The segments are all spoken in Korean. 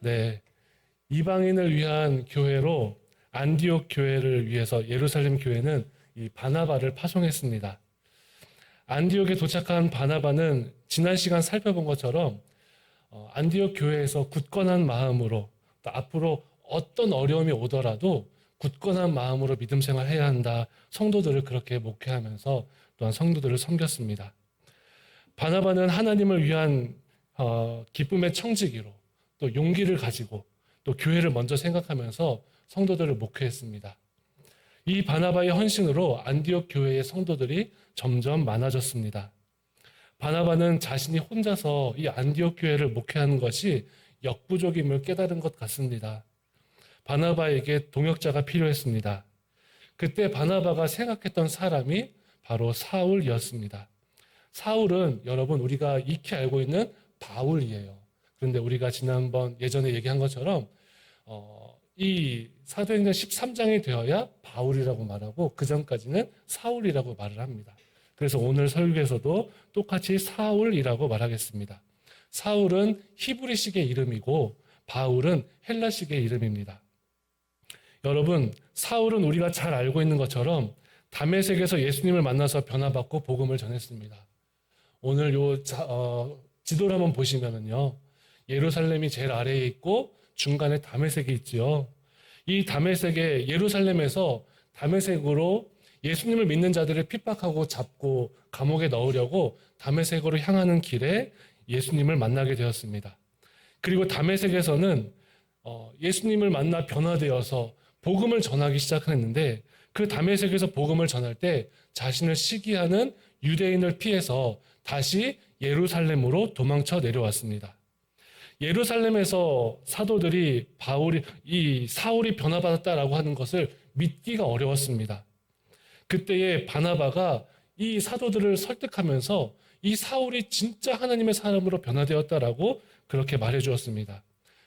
네, 이방인을 위한 교회로 안디옥 교회를 위해서 예루살렘 교회는 이 바나바를 파송했습니다. 안디옥에 도착한 바나바는 지난 시간 살펴본 것처럼 안디옥 교회에서 굳건한 마음으로 또 앞으로 어떤 어려움이 오더라도 굳건한 마음으로 믿음 생활해야 한다. 성도들을 그렇게 목회하면서 또한 성도들을 섬겼습니다. 바나바는 하나님을 위한 기쁨의 청지기로 또 용기를 가지고 또 교회를 먼저 생각하면서 성도들을 목회했습니다. 이 바나바의 헌신으로 안디옥 교회의 성도들이 점점 많아졌습니다. 바나바는 자신이 혼자서 이 안디옥 교회를 목회하는 것이 역부족임을 깨달은 것 같습니다. 바나바에게 동역자가 필요했습니다. 그때 바나바가 생각했던 사람이 바로 사울이었습니다. 사울은 여러분 우리가 익히 알고 있는 바울이에요. 그런데 우리가 지난번 예전에 얘기한 것처럼 이 사도행전 13장이 되어야 바울이라고 말하고 그 전까지는 사울이라고 말을 합니다. 그래서 오늘 설교에서도 똑같이 사울이라고 말하겠습니다. 사울은 히브리식의 이름이고 바울은 헬라식의 이름입니다. 여러분, 사울은 우리가 잘 알고 있는 것처럼 다메섹에서 예수님을 만나서 변화받고 복음을 전했습니다. 오늘 지도를 한번 보시면은요, 예루살렘이 제일 아래에 있고 중간에 다메섹이 있지요. 이 다메섹에 예루살렘에서 다메섹으로 예수님을 믿는 자들을 핍박하고 잡고 감옥에 넣으려고 다메섹으로 향하는 길에 예수님을 만나게 되었습니다. 그리고 다메섹에서는 예수님을 만나 변화되어서 복음을 전하기 시작했는데 그 다메섹에서 복음을 전할 때 자신을 시기하는 유대인을 피해서 다시 예루살렘으로 도망쳐 내려왔습니다. 예루살렘에서 사도들이 사울이 변화받았다라고 하는 것을 믿기가 어려웠습니다. 그때에 바나바가 이 사도들을 설득하면서 이 사울이 진짜 하나님의 사람으로 변화되었다라고 그렇게 말해 주었습니다.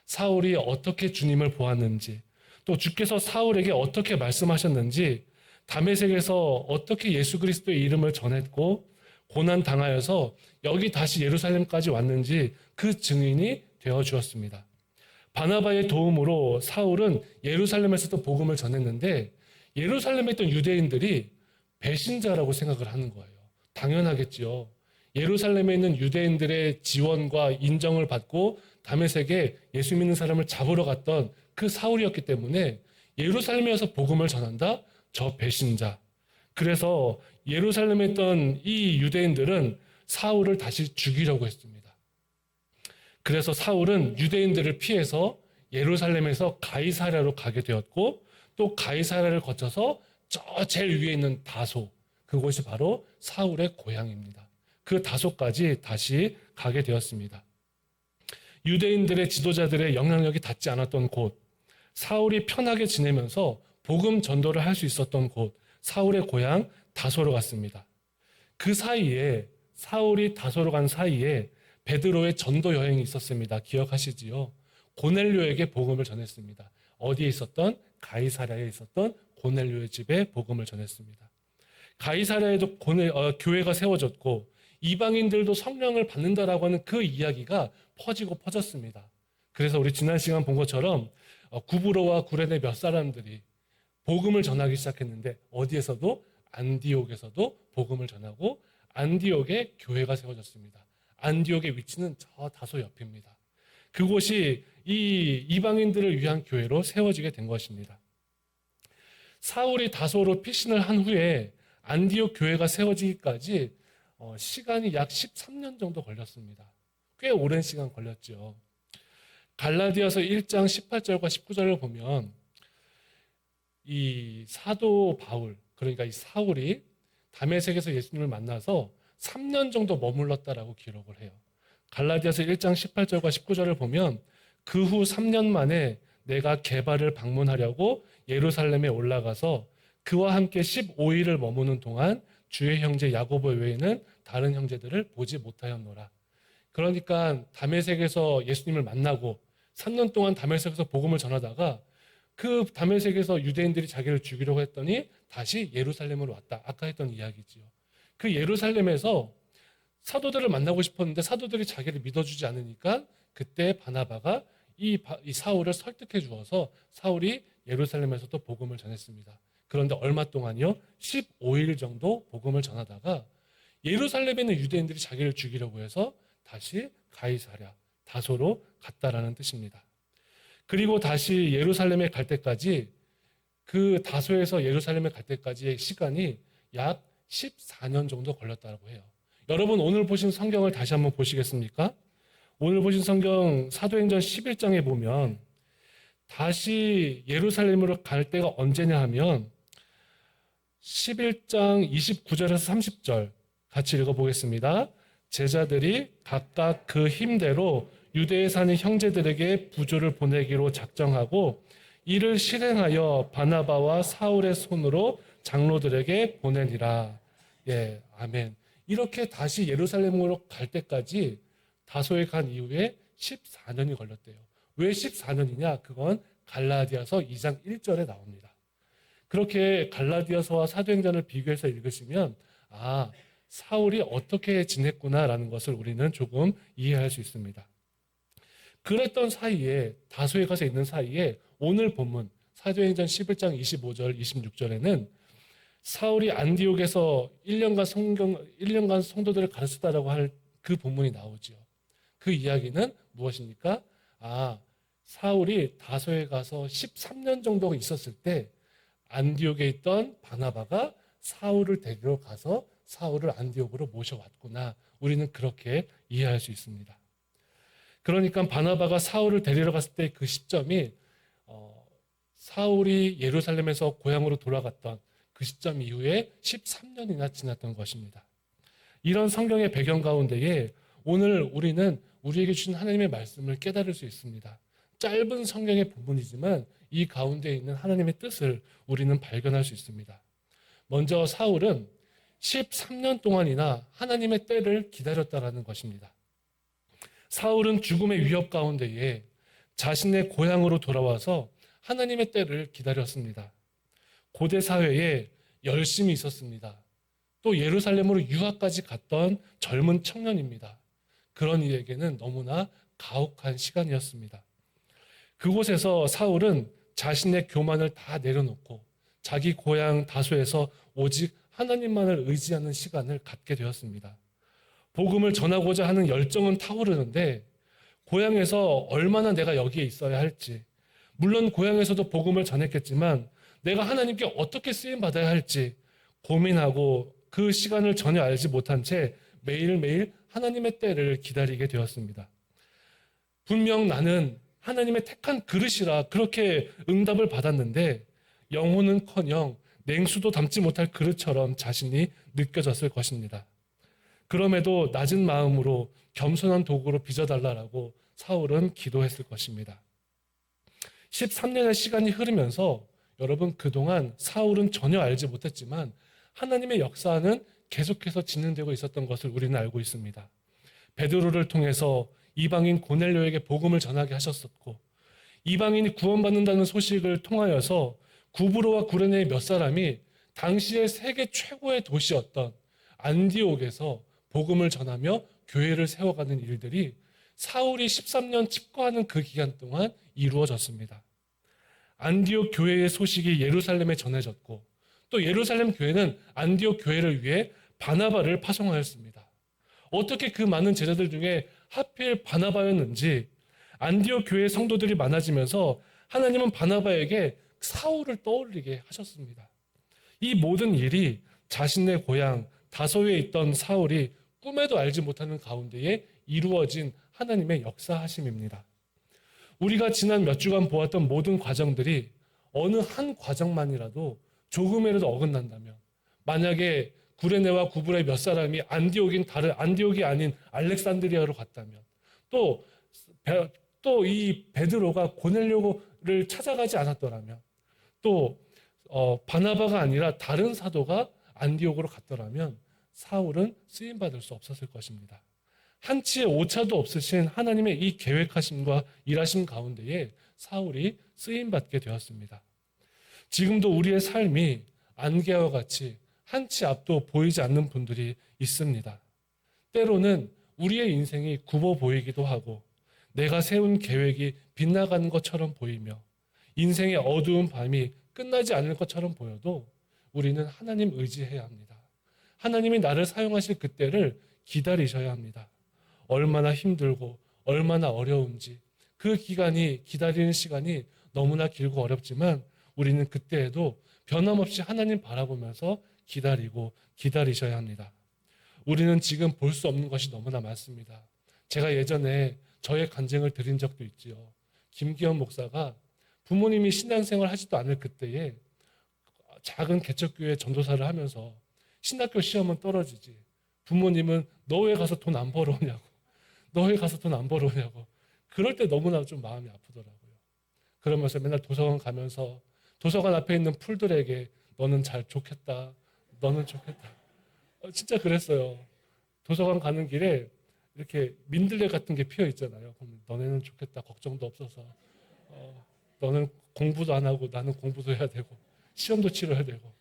사울이 어떻게 주님을 보았는지, 또 주께서 사울에게 어떻게 말씀하셨는지, 다메섹에서 어떻게 예수 그리스도의 이름을 전했고 고난 당하여서 여기 다시 예루살렘까지 왔는지 그 증인이 되어 주었습니다. 바나바의 도움으로 사울은 예루살렘에서도 복음을 전했는데 예루살렘에 있던 유대인들이 배신자라고 생각을 하는 거예요. 당연하겠지요. 예루살렘에 있는 유대인들의 지원과 인정을 받고 다메섹에 예수 믿는 사람을 잡으러 갔던 그 사울이었기 때문에 예루살렘에서 복음을 전한다? 저 배신자. 그래서 예루살렘에 있던 이 유대인들은 사울을 다시 죽이려고 했습니다. 그래서 사울은 유대인들을 피해서 예루살렘에서 가이사랴로 가게 되었고 또 가이사랴를 거쳐서 저 제일 위에 있는 다소, 그곳이 바로 사울의 고향입니다. 그 다소까지 다시 가게 되었습니다. 유대인들의 지도자들의 영향력이 닿지 않았던 곳, 사울이 편하게 지내면서 복음 전도를 할 수 있었던 곳, 사울의 고향 다소로 갔습니다. 그 사이에 사울이 다소로 간 사이에 베드로의 전도 여행이 있었습니다. 기억하시지요? 고넬료에게 복음을 전했습니다. 어디에 있었던? 가이사랴에 있었던 고넬료의 집에 복음을 전했습니다. 가이사랴에도 교회가 세워졌고 이방인들도 성령을 받는다라고 하는 그 이야기가 퍼지고 퍼졌습니다. 그래서 우리 지난 시간 본 것처럼 구브로와 구레네 몇 사람들이 복음을 전하기 시작했는데 어디에서도? 안디옥에서도 복음을 전하고 안디옥에 교회가 세워졌습니다. 안디옥의 위치는 저 다소 옆입니다. 그곳이 이 이방인들을 위한 교회로 세워지게 된 것입니다. 사울이 다소로 피신을 한 후에 안디옥 교회가 세워지기까지 시간이 약 13년 정도 걸렸습니다. 꽤 오랜 시간 걸렸죠. 갈라디아서 1장 18절과 19절을 보면 이 사도 바울, 그러니까 이 사울이 다메섹에서 예수님을 만나서 3년 정도 머물렀다라고 기록을 해요. 갈라디아서 1장 18절과 19절을 보면 그 후 3년 만에 내가 게바를 방문하려고 예루살렘에 올라가서 그와 함께 15일을 머무는 동안 주의 형제 야고보 외에는 다른 형제들을 보지 못하였노라. 그러니까 다메섹에서 예수님을 만나고 3년 동안 다메섹에서 복음을 전하다가 그 다메섹에서 유대인들이 자기를 죽이려고 했더니 다시 예루살렘으로 왔다. 아까 했던 이야기지요. 그 예루살렘에서 사도들을 만나고 싶었는데 사도들이 자기를 믿어주지 않으니까 그때 바나바가 이 사울을 설득해 주어서 사울이 예루살렘에서도 복음을 전했습니다. 그런데 얼마 동안이요? 15일 정도 복음을 전하다가 예루살렘에 있는 유대인들이 자기를 죽이려고 해서 다시 가이사랴, 다소로 갔다라는 뜻입니다. 그리고 다시 예루살렘에 갈 때까지 그 다소에서 예루살렘에 갈 때까지의 시간이 약 14년 정도 걸렸다고 해요. 여러분 오늘 보신 성경을 다시 한번 보시겠습니까? 오늘 보신 성경 사도행전 11장에 보면 다시 예루살렘으로 갈 때가 언제냐 하면 11장 29절에서 30절 같이 읽어보겠습니다. 제자들이 각각 그 힘대로 유대에 사는 형제들에게 부조를 보내기로 작정하고 이를 실행하여 바나바와 사울의 손으로 장로들에게 보내니라. 예, 아멘. 이렇게 다시 예루살렘으로 갈 때까지 다소에 간 이후에 14년이 걸렸대요. 왜 14년이냐? 그건 갈라디아서 2장 1절에 나옵니다. 그렇게 갈라디아서와 사도행전을 비교해서 읽으시면 사울이 어떻게 지냈구나라는 것을 우리는 조금 이해할 수 있습니다. 그랬던 사이에 다소에 가서 있는 사이에 오늘 본문 사도행전 11장 25절 26절에는 사울이 안디옥에서 1년간 성도들을 가르쳤다라고 할 그 본문이 나오죠. 그 이야기는 무엇입니까? 사울이 다소에 가서 13년 정도 있었을 때 안디옥에 있던 바나바가 사울을 데리러 가서 사울을 안디옥으로 모셔왔구나. 우리는 그렇게 이해할 수 있습니다. 그러니까 바나바가 사울을 데리러 갔을 때 그 시점이 사울이 예루살렘에서 고향으로 돌아갔던 그 시점 이후에 13년이나 지났던 것입니다. 이런 성경의 배경 가운데에 오늘 우리는 우리에게 주신 하나님의 말씀을 깨달을 수 있습니다. 짧은 성경의 부분이지만 이 가운데 있는 하나님의 뜻을 우리는 발견할 수 있습니다. 먼저 사울은 13년 동안이나 하나님의 때를 기다렸다라는 것입니다. 사울은 죽음의 위협 가운데에 자신의 고향으로 돌아와서 하나님의 때를 기다렸습니다. 고대 사회에 열심이 있었습니다. 또 예루살렘으로 유학까지 갔던 젊은 청년입니다. 그런 이에게는 너무나 가혹한 시간이었습니다. 그곳에서 사울은 자신의 교만을 다 내려놓고 자기 고향 다소에서 오직 하나님만을 의지하는 시간을 갖게 되었습니다. 복음을 전하고자 하는 열정은 타오르는데 고향에서 얼마나 내가 여기에 있어야 할지, 물론 고향에서도 복음을 전했겠지만 내가 하나님께 어떻게 쓰임받아야 할지 고민하고 그 시간을 전혀 알지 못한 채 매일매일 하나님의 때를 기다리게 되었습니다. 분명 나는 하나님의 택한 그릇이라 그렇게 응답을 받았는데 영혼은커녕 냉수도 담지 못할 그릇처럼 자신이 느껴졌을 것입니다. 그럼에도 낮은 마음으로 겸손한 도구로 빚어달라고 사울은 기도했을 것입니다. 13년의 시간이 흐르면서 여러분 그동안 사울은 전혀 알지 못했지만 하나님의 역사는 계속해서 진행되고 있었던 것을 우리는 알고 있습니다. 베드로를 통해서 이방인 고넬료에게 복음을 전하게 하셨었고 이방인이 구원받는다는 소식을 통하여서 구브로와 구레네의 몇 사람이 당시의 세계 최고의 도시였던 안디옥에서 복음을 전하며 교회를 세워가는 일들이 사울이 13년 집거하는 그 기간 동안 이루어졌습니다. 안디옥 교회의 소식이 예루살렘에 전해졌고 또 예루살렘 교회는 안디옥 교회를 위해 바나바를 파송하였습니다. 어떻게 그 많은 제자들 중에 하필 바나바였는지 안디옥 교회의 성도들이 많아지면서 하나님은 바나바에게 사울을 떠올리게 하셨습니다. 이 모든 일이 자신의 고향 다소에 있던 사울이 꿈에도 알지 못하는 가운데에 이루어진 하나님의 역사하심입니다. 우리가 지난 몇 주간 보았던 모든 과정들이 어느 한 과정만이라도 조금이라도 어긋난다면 만약에 구레네와 구브로의 몇 사람이 안디옥이 아닌 알렉산드리아로 갔다면 또 이 베드로가 고넬료를 찾아가지 않았더라면 또 바나바가 아니라 다른 사도가 안디옥으로 갔더라면 사울은 쓰임받을 수 없었을 것입니다. 한치의 오차도 없으신 하나님의 이 계획하심과 일하심 가운데에 사울이 쓰임받게 되었습니다. 지금도 우리의 삶이 안개와 같이 한치 앞도 보이지 않는 분들이 있습니다. 때로는 우리의 인생이 굽어 보이기도 하고 내가 세운 계획이 빗나가는 것처럼 보이며 인생의 어두운 밤이 끝나지 않을 것처럼 보여도 우리는 하나님 의지해야 합니다. 하나님이 나를 사용하실 그때를 기다리셔야 합니다. 얼마나 힘들고 얼마나 어려운지 그 기간이 기다리는 시간이 너무나 길고 어렵지만 우리는 그때에도 변함없이 하나님 바라보면서 기다리고 기다리셔야 합니다. 우리는 지금 볼 수 없는 것이 너무나 많습니다. 제가 예전에 저의 간증을 드린 적도 있지요. 김기현 목사가 부모님이 신앙생활 하지도 않을 그때에 작은 개척교회 전도사를 하면서 신학교 시험은 떨어지지. 부모님은 너 왜 가서 돈 안 벌어오냐고. 너 왜 가서 돈 안 벌어오냐고. 그럴 때 너무나 좀 마음이 아프더라고요. 그러면서 맨날 도서관 가면서 도서관 앞에 있는 풀들에게 너는 잘 좋겠다. 너는 좋겠다. 진짜 그랬어요. 도서관 가는 길에 이렇게 민들레 같은 게 피어 있잖아요. 그럼 너네는 좋겠다. 걱정도 없어서. 너는 공부도 안 하고 나는 공부도 해야 되고 시험도 치러야 되고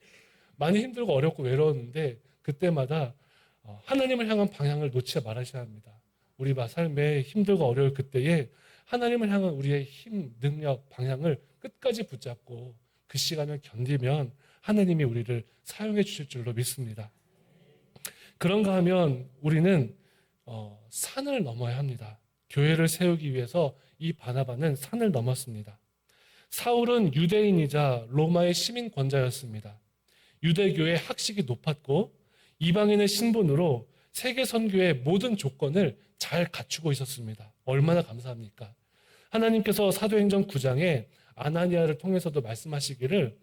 많이 힘들고 어렵고 외로웠는데 그때마다 하나님을 향한 방향을 놓지 말아야 합니다. 우리 삶에 힘들고 어려울 그때에 하나님을 향한 우리의 힘, 능력, 방향을 끝까지 붙잡고 그 시간을 견디면 하나님이 우리를 사용해 주실 줄로 믿습니다. 그런가 하면 우리는 산을 넘어야 합니다. 교회를 세우기 위해서 이 바나바는 산을 넘었습니다. 사울은 유대인이자 로마의 시민권자였습니다. 유대교의 학식이 높았고 이방인의 신분으로 세계 선교의 모든 조건을 잘 갖추고 있었습니다. 얼마나 감사합니까? 하나님께서 사도행전 9장에 아나니아를 통해서도 말씀하시기를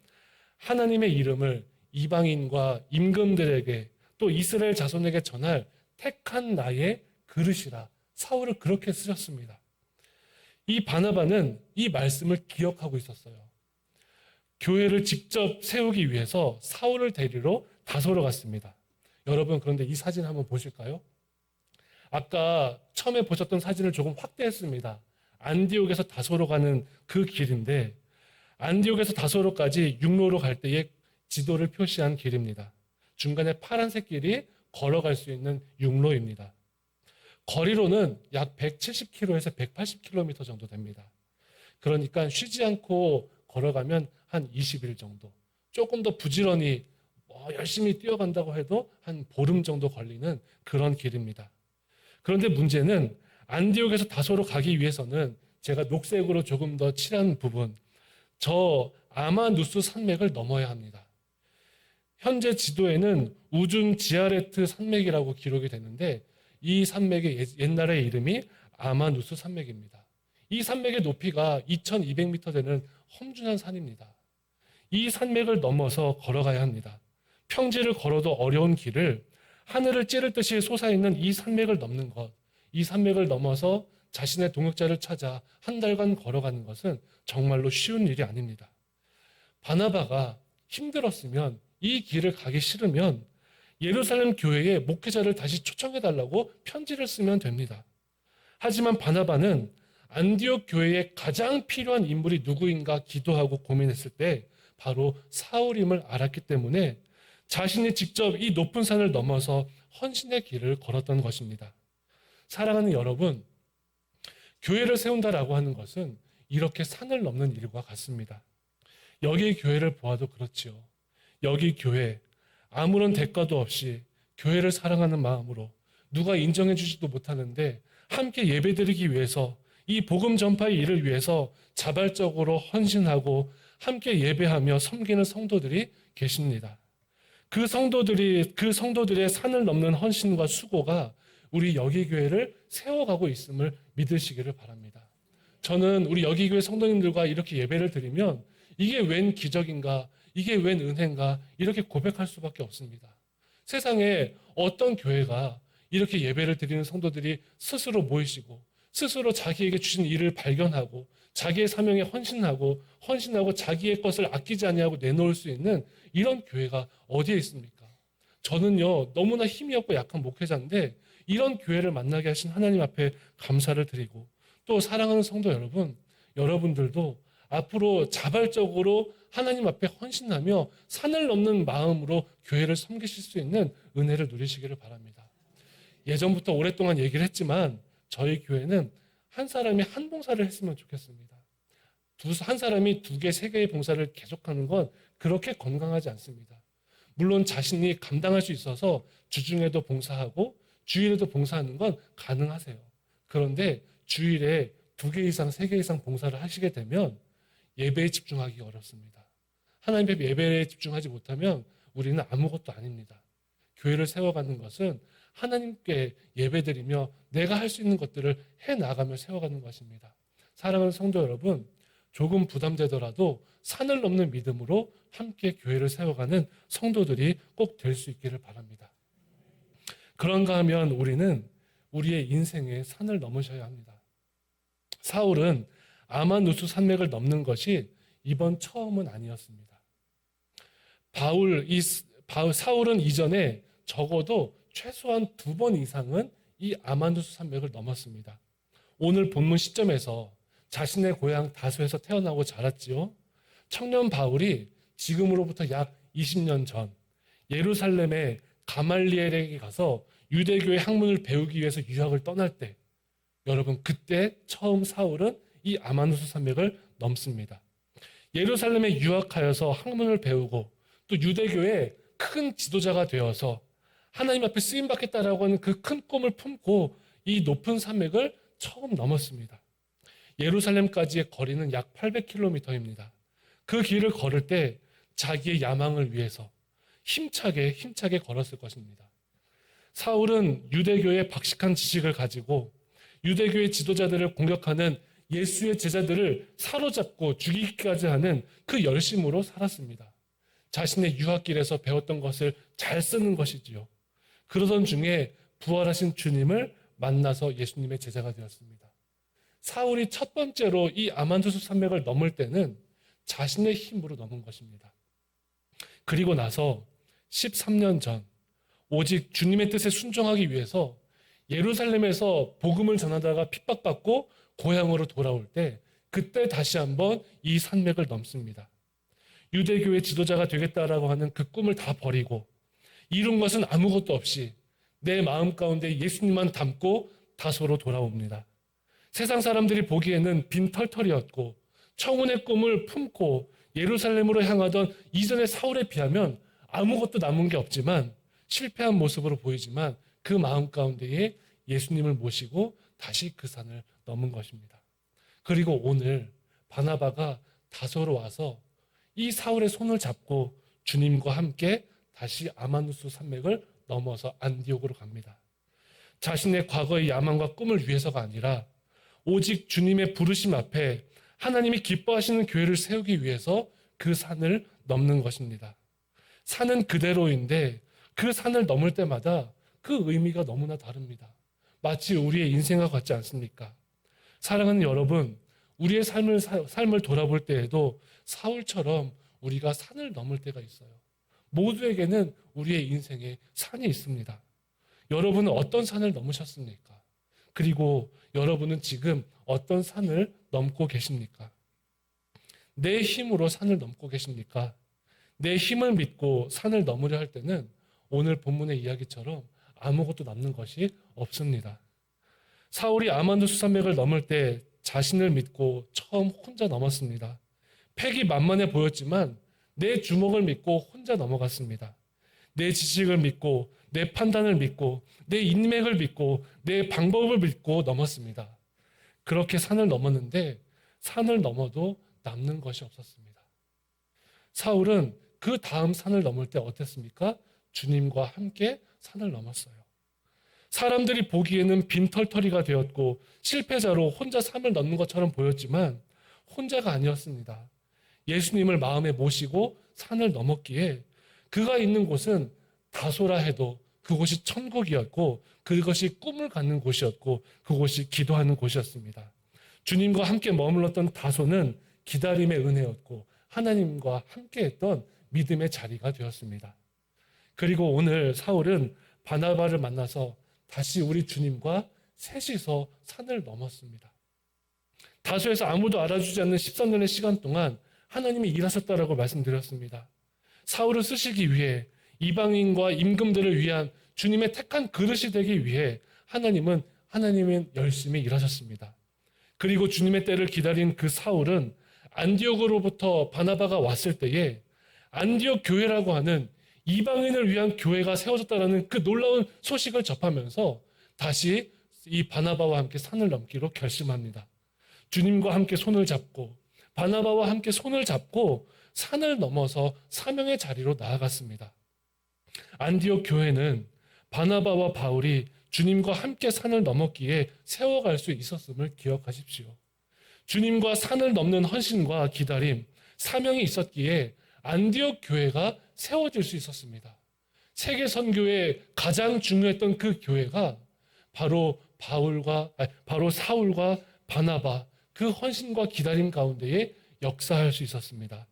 하나님의 이름을 이방인과 임금들에게 또 이스라엘 자손에게 전할 택한 나의 그릇이라 사울을 그렇게 쓰셨습니다. 이 바나바는 이 말씀을 기억하고 있었어요. 교회를 직접 세우기 위해서 사울을 데리러 다소로 갔습니다. 여러분 그런데 이 사진 한번 보실까요? 아까 처음에 보셨던 사진을 조금 확대했습니다. 안디옥에서 다소로 가는 그 길인데 안디옥에서 다소로까지 육로로 갈 때의 지도를 표시한 길입니다. 중간에 파란색 길이 걸어갈 수 있는 육로입니다. 거리로는 약 170km에서 180km 정도 됩니다. 그러니까 쉬지 않고 걸어가면 한 20일 정도. 조금 더 부지런히 열심히 뛰어간다고 해도 한 보름 정도 걸리는 그런 길입니다. 그런데 문제는 안디옥에서 다소로 가기 위해서는 제가 녹색으로 조금 더 칠한 부분, 저 아마누스 산맥을 넘어야 합니다. 현재 지도에는 우준 지아레트 산맥이라고 기록이 되는데 이 산맥의 옛날의 이름이 아마누스 산맥입니다. 이 산맥의 높이가 2200m 되는 험준한 산입니다. 이 산맥을 넘어서 걸어가야 합니다. 평지를 걸어도 어려운 길을 하늘을 찌를 듯이 솟아있는 이 산맥을 넘는 것, 이 산맥을 넘어서 자신의 동역자를 찾아 한 달간 걸어가는 것은 정말로 쉬운 일이 아닙니다. 바나바가 힘들었으면 이 길을 가기 싫으면 예루살렘 교회에 목회자를 다시 초청해달라고 편지를 쓰면 됩니다. 하지만 바나바는 안디옥 교회에 가장 필요한 인물이 누구인가 기도하고 고민했을 때 바로 사울임을 알았기 때문에 자신이 직접 이 높은 산을 넘어서 헌신의 길을 걸었던 것입니다. 사랑하는 여러분, 교회를 세운다라고 하는 것은 이렇게 산을 넘는 일과 같습니다. 여기 교회를 보아도 그렇지요. 여기 교회, 아무런 대가도 없이 교회를 사랑하는 마음으로 누가 인정해 주지도 못하는데 함께 예배드리기 위해서 이 복음 전파의 일을 위해서 자발적으로 헌신하고 함께 예배하며 섬기는 성도들이 계십니다. 그 성도들의 산을 넘는 헌신과 수고가 우리 여기교회를 세워가고 있음을 믿으시기를 바랍니다. 저는 우리 여기교회 성도님들과 이렇게 예배를 드리면 이게 웬 기적인가, 이게 웬 은혜인가 이렇게 고백할 수밖에 없습니다. 세상에 어떤 교회가 이렇게 예배를 드리는 성도들이 스스로 모이시고 스스로 자기에게 주신 일을 발견하고 자기의 사명에 헌신하고 자기의 것을 아끼지 아니하고 내놓을 수 있는 이런 교회가 어디에 있습니까? 저는요 너무나 힘이 없고 약한 목회자인데 이런 교회를 만나게 하신 하나님 앞에 감사를 드리고 또 사랑하는 성도 여러분, 여러분들도 앞으로 자발적으로 하나님 앞에 헌신하며 산을 넘는 마음으로 교회를 섬기실 수 있는 은혜를 누리시기를 바랍니다. 예전부터 오랫동안 얘기를 했지만 저희 교회는 한 사람이 한 봉사를 했으면 좋겠습니다. 한 사람이 두 개, 세 개의 봉사를 계속하는 건 그렇게 건강하지 않습니다. 물론 자신이 감당할 수 있어서 주중에도 봉사하고 주일에도 봉사하는 건 가능하세요. 그런데 주일에 두 개 이상, 세 개 이상 봉사를 하시게 되면 예배에 집중하기 어렵습니다. 하나님 앞에 예배에 집중하지 못하면 우리는 아무것도 아닙니다. 교회를 세워가는 것은 하나님께 예배드리며 내가 할 수 있는 것들을 해나가며 세워가는 것입니다. 사랑하는 성도 여러분, 조금 부담되더라도 산을 넘는 믿음으로 함께 교회를 세워가는 성도들이 꼭 될 수 있기를 바랍니다. 그런가 하면 우리는 우리의 인생의 산을 넘으셔야 합니다. 사울은 아마누스 산맥을 넘는 것이 이번 처음은 아니었습니다. 사울은 이전에 적어도 최소한 2번 이상은 이 아마누스 산맥을 넘었습니다. 오늘 본문 시점에서 자신의 고향 다소에서 태어나고 자랐지요. 청년 바울이 지금으로부터 약 20년 전 예루살렘의 가말리엘에게 가서 유대교의 학문을 배우기 위해서 유학을 떠날 때, 여러분, 그때 처음 사울은 이 아마누스 산맥을 넘습니다. 예루살렘에 유학하여서 학문을 배우고 또 유대교의 큰 지도자가 되어서 하나님 앞에 쓰임받겠다라고 하는 그 큰 꿈을 품고 이 높은 산맥을 처음 넘었습니다. 예루살렘까지의 거리는 약 800km입니다. 그 길을 걸을 때 자기의 야망을 위해서 힘차게 걸었을 것입니다. 사울은 유대교의 박식한 지식을 가지고 유대교의 지도자들을 공격하는 예수의 제자들을 사로잡고 죽이기까지 하는 그 열심으로 살았습니다. 자신의 유학길에서 배웠던 것을 잘 쓰는 것이지요. 그러던 중에 부활하신 주님을 만나서 예수님의 제자가 되었습니다. 사울이 첫 번째로 이 아마누스 산맥을 넘을 때는 자신의 힘으로 넘은 것입니다. 그리고 나서 13년 전 오직 주님의 뜻에 순종하기 위해서 예루살렘에서 복음을 전하다가 핍박받고 고향으로 돌아올 때 그때 다시 한번 이 산맥을 넘습니다. 유대교의 지도자가 되겠다라고 하는 그 꿈을 다 버리고 이룬 것은 아무것도 없이 내 마음 가운데 예수님만 담고 다소로 돌아옵니다. 세상 사람들이 보기에는 빈털털이었고 청운의 꿈을 품고 예루살렘으로 향하던 이전의 사울에 비하면 아무것도 남은 게 없지만 실패한 모습으로 보이지만 그 마음 가운데에 예수님을 모시고 다시 그 산을 넘은 것입니다. 그리고 오늘 바나바가 다소로 와서 이 사울의 손을 잡고 주님과 함께 다시 아마누스 산맥을 넘어서 안디옥으로 갑니다. 자신의 과거의 야망과 꿈을 위해서가 아니라 오직 주님의 부르심 앞에 하나님이 기뻐하시는 교회를 세우기 위해서 그 산을 넘는 것입니다. 산은 그대로인데 그 산을 넘을 때마다 그 의미가 너무나 다릅니다. 마치 우리의 인생과 같지 않습니까? 사랑하는 여러분, 우리의 삶을 돌아볼 때에도 사울처럼 우리가 산을 넘을 때가 있어요. 모두에게는 우리의 인생에 산이 있습니다. 여러분은 어떤 산을 넘으셨습니까? 그리고 여러분은 지금 어떤 산을 넘고 계십니까? 내 힘으로 산을 넘고 계십니까? 내 힘을 믿고 산을 넘으려 할 때는 오늘 본문의 이야기처럼 아무것도 남는 것이 없습니다. 사울이 아마누스 산맥을 넘을 때 자신을 믿고 처음 혼자 넘었습니다. 패기 만만해 보였지만 내 주먹을 믿고 혼자 넘어갔습니다. 내 지식을 믿고 내 판단을 믿고 내 인맥을 믿고 내 방법을 믿고 넘었습니다. 그렇게 산을 넘었는데 산을 넘어도 남는 것이 없었습니다. 사울은 그 다음 산을 넘을 때 어땠습니까? 주님과 함께 산을 넘었어요. 사람들이 보기에는 빈털터리가 되었고 실패자로 혼자 산을 넘는 것처럼 보였지만 혼자가 아니었습니다. 예수님을 마음에 모시고 산을 넘었기에 그가 있는 곳은 다소라 해도 그곳이 천국이었고 그것이 꿈을 갖는 곳이었고 그곳이 기도하는 곳이었습니다. 주님과 함께 머물렀던 다소는 기다림의 은혜였고 하나님과 함께했던 믿음의 자리가 되었습니다. 그리고 오늘 사울은 바나바를 만나서 다시 우리 주님과 셋이서 산을 넘었습니다. 다소에서 아무도 알아주지 않는 13년의 시간 동안 하나님이 일하셨다라고 말씀드렸습니다. 사울을 쓰시기 위해 이방인과 임금들을 위한 주님의 택한 그릇이 되기 위해 하나님은 열심히 일하셨습니다. 그리고 주님의 때를 기다린 그 사울은 안디옥으로부터 바나바가 왔을 때에 안디옥 교회라고 하는 이방인을 위한 교회가 세워졌다는 그 놀라운 소식을 접하면서 다시 이 바나바와 함께 산을 넘기로 결심합니다. 주님과 함께 손을 잡고 바나바와 함께 손을 잡고 산을 넘어서 사명의 자리로 나아갔습니다. 안디옥 교회는 바나바와 바울이 주님과 함께 산을 넘었기에 세워갈 수 있었음을 기억하십시오. 주님과 산을 넘는 헌신과 기다림, 사명이 있었기에 안디옥 교회가 세워질 수 있었습니다. 세계 선교에 가장 중요했던 그 교회가 바로 사울과 바나바, 그 헌신과 기다림 가운데에 역사할 수 있었습니다.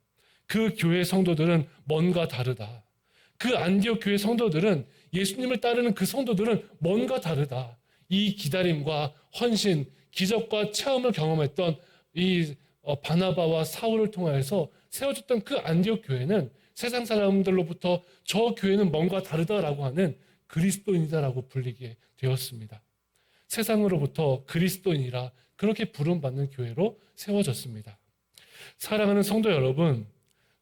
그 교회 성도들은 뭔가 다르다. 그 안디옥 교회 성도들은, 예수님을 따르는 그 성도들은 뭔가 다르다. 이 기다림과 헌신, 기적과 체험을 경험했던 이 바나바와 사울을 통해서 세워졌던 그 안디옥 교회는 세상 사람들로부터 저 교회는 뭔가 다르다라고 하는 그리스도인이다라고 불리게 되었습니다. 세상으로부터 그리스도인이라 그렇게 부름받는 교회로 세워졌습니다. 사랑하는 성도 여러분,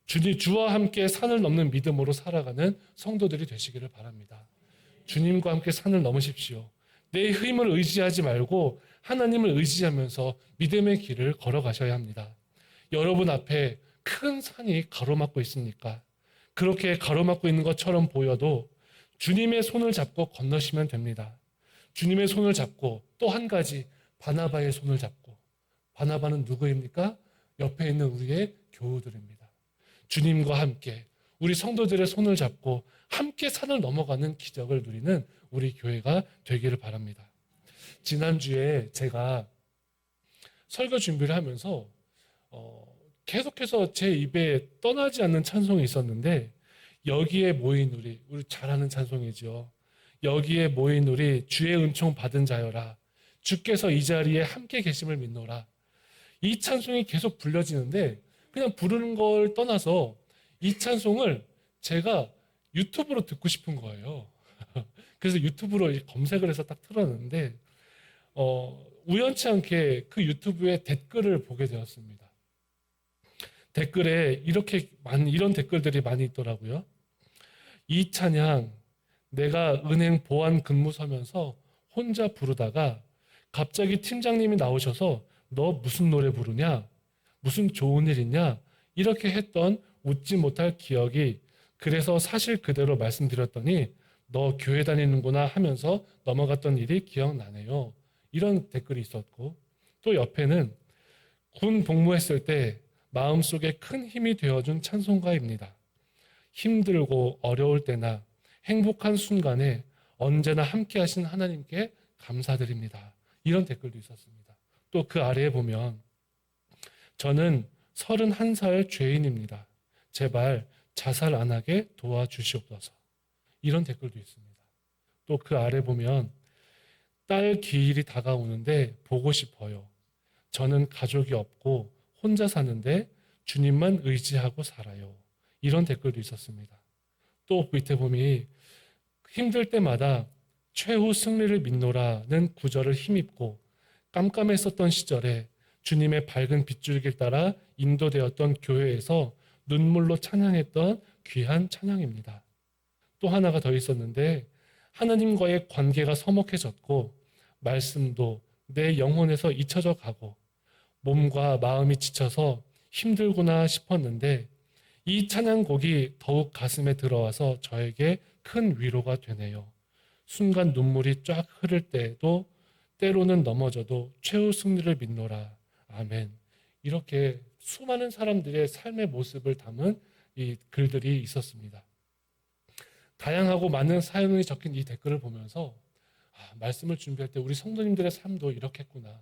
주와 함께 산을 넘는 믿음으로 살아가는 성도들이 되시기를 바랍니다. 주님과 함께 산을 넘으십시오. 내 힘을 의지하지 말고 하나님을 의지하면서 믿음의 길을 걸어가셔야 합니다. 여러분 앞에 큰 산이 가로막고 있습니까? 그렇게 가로막고 있는 것처럼 보여도 주님의 손을 잡고 건너시면 됩니다. 주님의 손을 잡고 또 한 가지 바나바의 손을 잡고, 바나바는 누구입니까? 옆에 있는 우리의 교우들입니다. 주님과 함께 우리 성도들의 손을 잡고 함께 산을 넘어가는 기적을 누리는 우리 교회가 되기를 바랍니다. 지난주에 제가 설교 준비를 하면서 계속해서 제 입에 떠나지 않는 찬송이 있었는데, 여기에 모인 우리 잘 아는 찬송이죠. 여기에 모인 우리 주의 은총 받은 자여라, 주께서 이 자리에 함께 계심을 믿노라. 이 찬송이 계속 불려지는데 그냥 부르는 걸 떠나서 이 찬송을 제가 유튜브로 듣고 싶은 거예요. 그래서 유튜브로 검색을 해서 딱 틀었는데 우연치 않게 그 유튜브에 댓글을 보게 되었습니다. 댓글에 이런 댓글들이 많이 있더라고요. 이 찬양 내가 은행 보안 근무 서면서 혼자 부르다가 갑자기 팀장님이 나오셔서 너 무슨 노래 부르냐? 무슨 좋은 일 있냐? 이렇게 했던 웃지 못할 기억이, 그래서 사실 그대로 말씀드렸더니 너 교회 다니는구나 하면서 넘어갔던 일이 기억나네요. 이런 댓글이 있었고, 또 옆에는 군 복무했을 때 마음속에 큰 힘이 되어준 찬송가입니다. 힘들고 어려울 때나 행복한 순간에 언제나 함께 하신 하나님께 감사드립니다. 이런 댓글도 있었습니다. 또 그 아래에 보면 저는 31살 죄인입니다. 제발 자살 안 하게 도와주시옵소서. 이런 댓글도 있습니다. 또 그 아래 보면 딸 기일이 다가오는데 보고 싶어요. 저는 가족이 없고 혼자 사는데 주님만 의지하고 살아요. 이런 댓글도 있었습니다. 또 밑에 보면 힘들 때마다 최후 승리를 믿노라는 구절을 힘입고 깜깜했었던 시절에 주님의 밝은 빗줄기를 따라 인도되었던 교회에서 눈물로 찬양했던 귀한 찬양입니다. 또 하나가 더 있었는데 하나님과의 관계가 서먹해졌고 말씀도 내 영혼에서 잊혀져 가고 몸과 마음이 지쳐서 힘들구나 싶었는데 이 찬양곡이 더욱 가슴에 들어와서 저에게 큰 위로가 되네요. 순간 눈물이 쫙 흐를 때도 때로는 넘어져도 최후 승리를 믿노라. 아멘. 이렇게 수많은 사람들의 삶의 모습을 담은 이 글들이 있었습니다. 다양하고 많은 사연이 적힌 이 댓글을 보면서 말씀을 준비할 때 우리 성도님들의 삶도 이렇겠구나.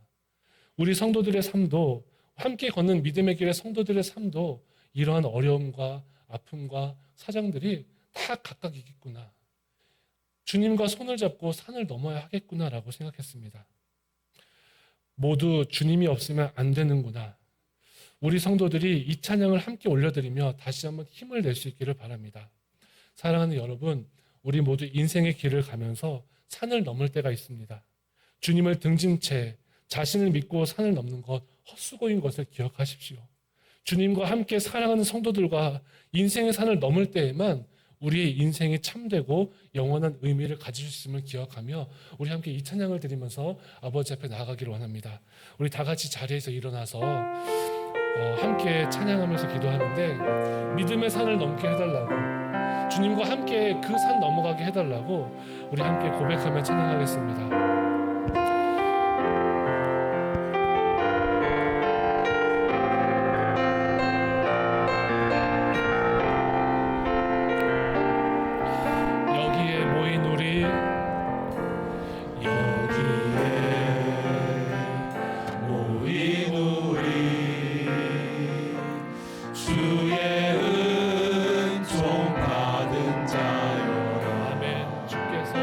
우리 성도들의 삶도, 함께 걷는 믿음의 길의 성도들의 삶도 이러한 어려움과 아픔과 사정들이 다 각각 있겠구나. 주님과 손을 잡고 산을 넘어야 하겠구나라고 생각했습니다. 모두 주님이 없으면 안 되는구나. 우리 성도들이 이 찬양을 함께 올려드리며 다시 한번 힘을 낼 수 있기를 바랍니다. 사랑하는 여러분, 우리 모두 인생의 길을 가면서 산을 넘을 때가 있습니다. 주님을 등진 채 자신을 믿고 산을 넘는 것 헛수고인 것을 기억하십시오. 주님과 함께 사랑하는 성도들과 인생의 산을 넘을 때에만 우리의 인생이 참되고 영원한 의미를 가질 수 있음을 기억하며 우리 함께 이 찬양을 드리면서 아버지 앞에 나아가기를 원합니다. 우리 다 같이 자리에서 일어나서 함께 찬양하면서 기도하는데 믿음의 산을 넘게 해달라고, 주님과 함께 그 산 넘어가게 해달라고 우리 함께 고백하며 찬양하겠습니다. 여기에 모인 우리, 여기에 모인 우리, 주의 은총 받은 자여. 아멘. 주께서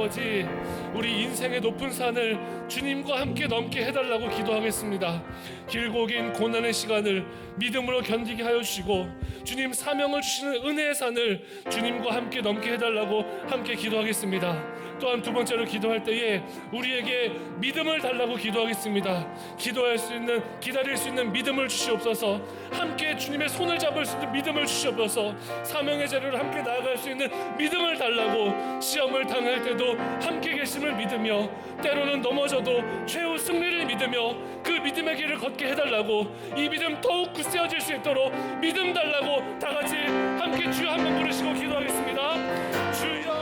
아버지, 우리 인생의 높은 산을 주님과 함께 넘게 해달라고 기도하겠습니다. 길고 긴 고난의 시간을 믿음으로 견디게 하여 주시고, 주님 사명을 주시는 은혜의 산을 주님과 함께 넘게 해달라고 함께 기도하겠습니다. 또한 두 번째로 기도할 때에 우리에게 믿음을 달라고 기도하겠습니다. 기도할 수 있는, 기다릴 수 있는 믿음을 주시옵소서. 함께 주님의 손을 잡을 수 있는 믿음을 주시옵소서. 사명의 자리를 함께 나아갈 수 있는 믿음을 달라고, 시험을 당할 때도 함께 계심을 믿으며, 때로는 넘어져도 최후 승리를 믿으며 그 믿음의 길을 걷게 해달라고, 이 믿음 더욱 굳세어질 수 있도록 믿음 달라고 다 같이 함께 주여 한번 부르시고 기도하겠습니다. 주여.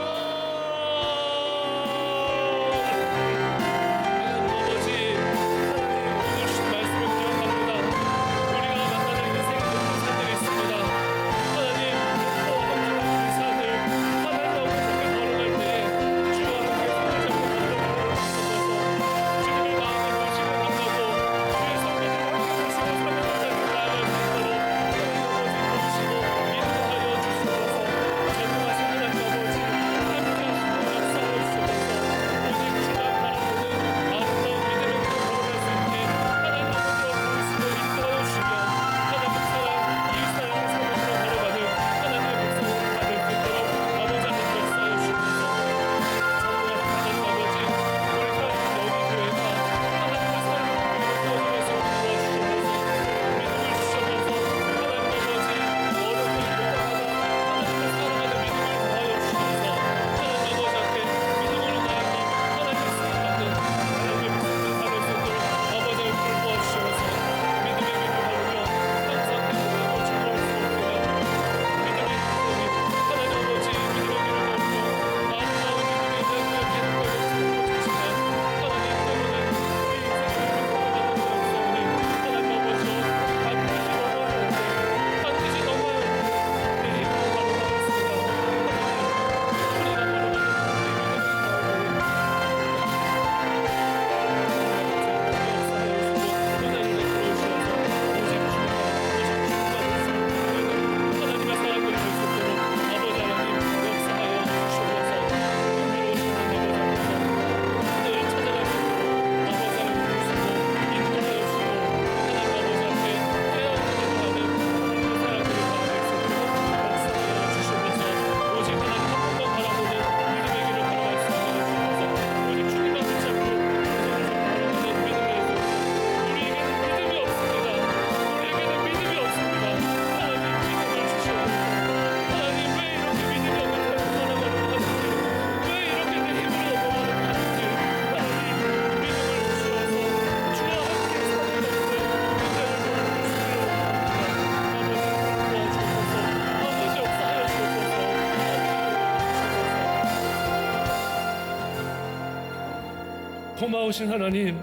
고마우신 하나님,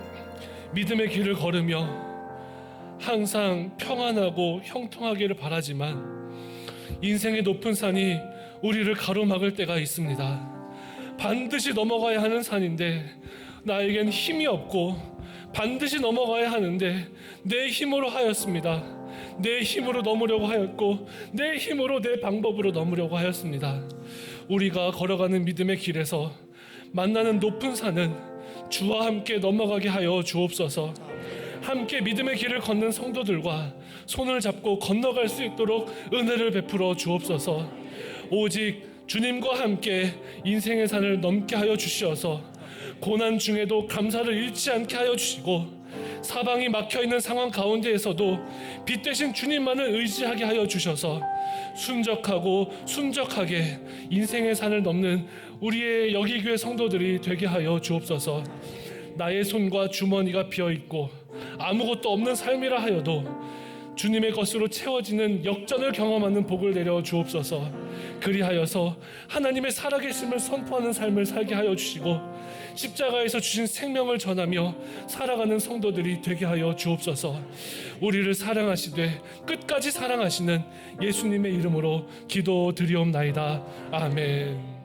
믿음의 길을 걸으며 항상 평안하고 형통하기를 바라지만 인생의 높은 산이 우리를 가로막을 때가 있습니다. 반드시 넘어가야 하는 산인데 나에겐 힘이 없고 반드시 넘어가야 하는데 내 힘으로 하였습니다. 내 힘으로 넘으려고 하였고 내 힘으로 내 방법으로 넘으려고 하였습니다. 우리가 걸어가는 믿음의 길에서 만나는 높은 산은 주와 함께 넘어가게 하여 주옵소서. 함께 믿음의 길을 걷는 성도들과 손을 잡고 건너갈 수 있도록 은혜를 베풀어 주옵소서. 오직 주님과 함께 인생의 산을 넘게 하여 주시어서 고난 중에도 감사를 잃지 않게 하여 주시고, 사방이 막혀있는 상황 가운데에서도 빛 대신 주님만을 의지하게 하여 주셔서 순적하고 순적하게 인생의 산을 넘는 우리의 여기교회 성도들이 되게 하여 주옵소서. 나의 손과 주머니가 비어있고 아무것도 없는 삶이라 하여도 주님의 것으로 채워지는 역전을 경험하는 복을 내려 주옵소서. 그리하여서 하나님의 살아계심을 선포하는 삶을 살게 하여 주시고 십자가에서 주신 생명을 전하며 살아가는 성도들이 되게 하여 주옵소서. 우리를 사랑하시되 끝까지 사랑하시는 예수님의 이름으로 기도드리옵나이다. 아멘.